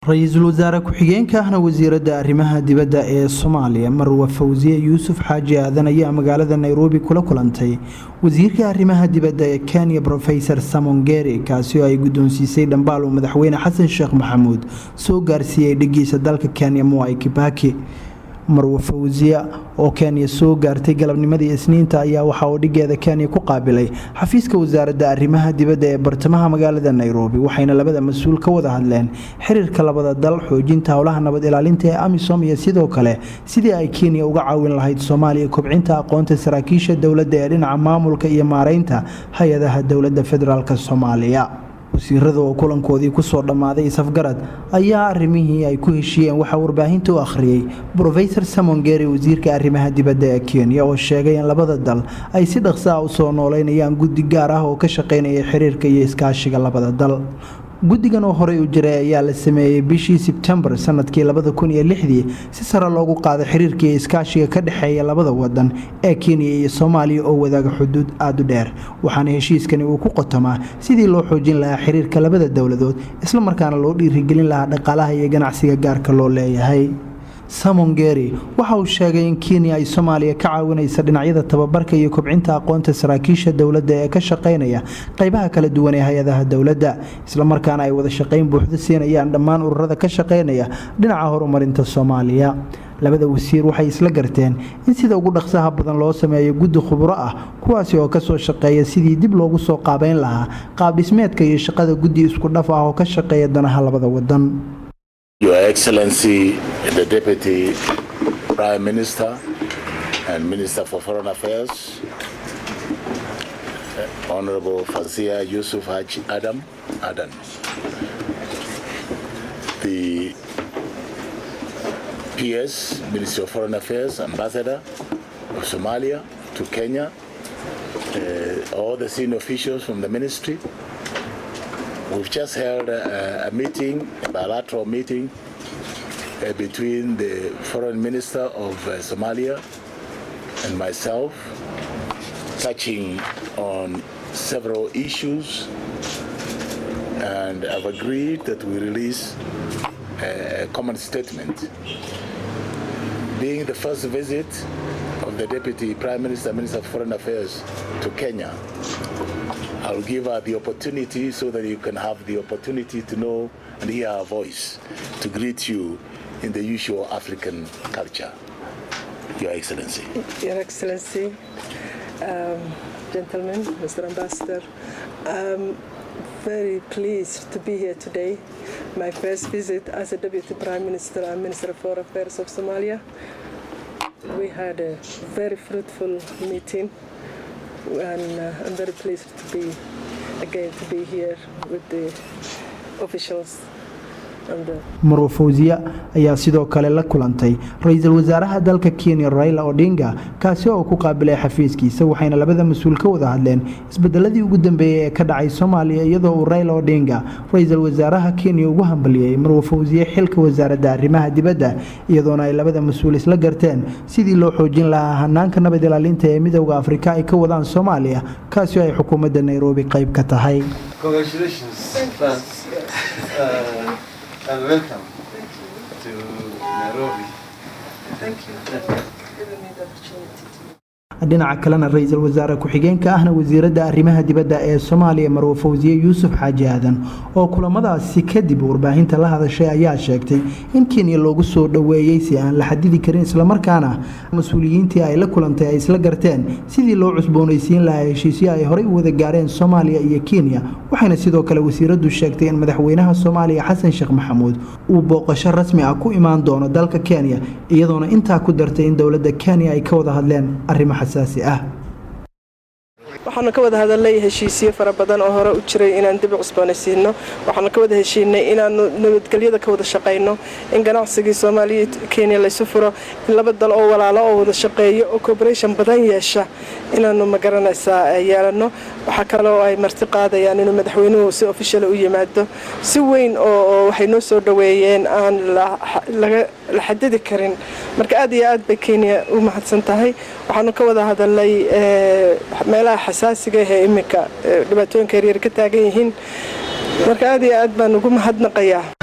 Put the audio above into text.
رئيس الوزراء كحجين كهنا وزير الدارمها دبدا الصومالية مروة فوزية يوسف حاجي أذن أيام مقالة نيروبي كلانتي وزير كهرمها دبدا كان بروفيسور سامونغيري كاسيو أي قدون سيسي دنبالو مدحوين حسن الشيخ محمود سو غارسيا دقيسة دالك كان موائي كباكي مروة فوزية oo Kenya soo gaartay galabnimadii Isniinta ayaa waxa uu dhigeeda Kenya ku qaabilay xafiiska wasaaradda arrimaha dibadda ee bartamaha magaalada Nairobi waxayna labada mas'uul ka wada hadleen xiriirka labada dal xoojinta hawlaha nabad ilaalinta ee AMISOM iyo sidoo kale sidii ay Kenya uga caawin lahayd Soomaaliya kobcinta aqoonta saraakiisha dawladda ee dhinaca maamulka iyo maareynta hay'adaha dawladda federaalka Soomaaliya wasiirada oo kulankoodii ku soo dhamaaday safgarad ayaa arrimihii ay ku heshiiyeen waxa warbaahinta u akhriyay Professor Samongeri wasiirka arrimaha dibadda ee Kenya oo sheegay in labada dal ay si dhaqso ah u soo nooleynayaan guddi gaar ah oo ka shaqeynaya xiriirka iyo iskaashiga labada dal guddigan oo horey u jiray ayaa la sameeyay bishii September sanadkii 2006 si sare loogu qaaday xiriirka iyo iskaashiga ka dhaxeeya labada wadan ee Kenya iyo Soomaaliya oo wadaaga xuduud aad u dheer waxaana heshiiskani uu ku qotamaa sidii loo xoojin lahaa xiriirka labada dawladood isla markaana loo dhiirigelin lahaa dhaqaalaha iyo ganacsiga gaarka loo leeyahay Samongeri waxa uu sheegay in Kenya ay Soomaaliya ka caawinayso dhinacyada tababarka iyo kobcinta aqoonta saraakiisha dawladda ee ka shaqeynaya qaybaha kala duwan ee hay'adaha dawladda isla markaana ay wada shaqeyn buuxda siinayaan dhammaan ururada ka shaqeynaya dhinaca horumarinta Soomaaliya labada wasiir waxay isla garteen in sida ugu dhaqsaha badan loo sameeyo guddi khubaro ah kuwaas oo ka soo shaqeeya sidii dib loogu soo qaabeyn lahaa qaab dhismeedka iyo shaqada guddi isku dhaf ah oo ka shaqeeya danaha labada wadan Your Excellency, the Deputy Prime Minister and Minister for Foreign Affairs, Honorable Fazia Yusuf Haji Adan, the PS, Ministry of Foreign Affairs, Ambassador of Somalia to Kenya, all the senior officials from the ministry. We've just held a meeting, a bilateral meeting between the Foreign Minister of Somalia and myself, touching on several issues, and I've agreed that we release a common statement. Being the first visit of the Deputy Prime Minister, Minister of Foreign Affairs to Kenya, I'll give her the opportunity so that you can have the opportunity to know and hear her voice, to greet you in the usual African culture. Your Excellency. Your Excellency, gentlemen, Mr. Ambassador, I'm very pleased to be here today. My first visit as a Deputy Prime Minister and Minister of Foreign Affairs of Somalia. We had a very fruitful meeting. And I'm very pleased to be here with the officials. Maro Fawziya ayaa sidoo kale la kulantay ra'iisul wasaaraha dalka Kenya Raila Odinga kaasi oo ku qaabilay xafiiskiisa waxayna labada mas'uul ka wada hadleen isbedeladii ugu dambeeyay ee ka dhacay Soomaaliya iyadoo uu Raila Odinga ra'iisul wasaaraha Kenya ugu hambaliyay Maro Fawziya xilka wasaaradda arrimaha dibadda iyadoona ay labada mas'uul isla garteen sidii loo xoojin lahaa hanaanka nabad ilaalinta ee midowga Afrika ay ka wadaan Soomaaliya kaasi oo ay xukuumadda Nairobi qayb ka tahay. Congratulations. And welcome to Nairobi. Thank you for giving me the opportunity to dhinaca kalena ra'iisul wasaare ku-xigeenka ahna wasiiradda arrimaha dibadda ee Soomaaliya Maro Fawziya Yusuf Xaaji Aadan oo kulamadaasi kadib warbaahinta la hadashay ayaa sheegtay in Kenya loogu soo dhaweeyay si aan la xadidi karin isla markaana mas'uuliyiintii ay la kulantay ay isla garteen sidii loo cusboonaysiin lahaa heshiisyo ay horey u wada gaareen Soomaaliya iyo Kenya waxayna sidoo kale wasiiraddu sheegtay in madaxweynaha Soomaaliya Xasan Sheekh Maxamuud uu booqasho rasmi ah ku imaan doono dalka Kenya iyadoona intaa ku dartay in dawladda Kenya ay ka wada hadleen arrimaha waxaan ka wada hadalay heshiisyo fara badan oo hore u jiray inaan dib u cusboonaysiino waxaan ka wada heshiinay inaan nabadgelyada ka wada shaqeyno in ganacsiga Soomaaliya Kenya la sufuro in laba dal oo walaalo oo wada shaqeeyo oo cooperation badan yeesha inaanu magaranaysaa yeelano waxa kale oo ay marti qaadayaan inuu madaxweynuhu si official u yimaado si weyn oo waxay noo soo dhaweeyeen aan la xadidi karin marka aad iyo aad bay Kenya u mahadsan tahay waxaan ka wada hadalay meelaha xasaasiga ah ee imika dhibaatooyinka yaryar ka taagan yihiin marka aad iyo aad baan ugu mahadnaqayaa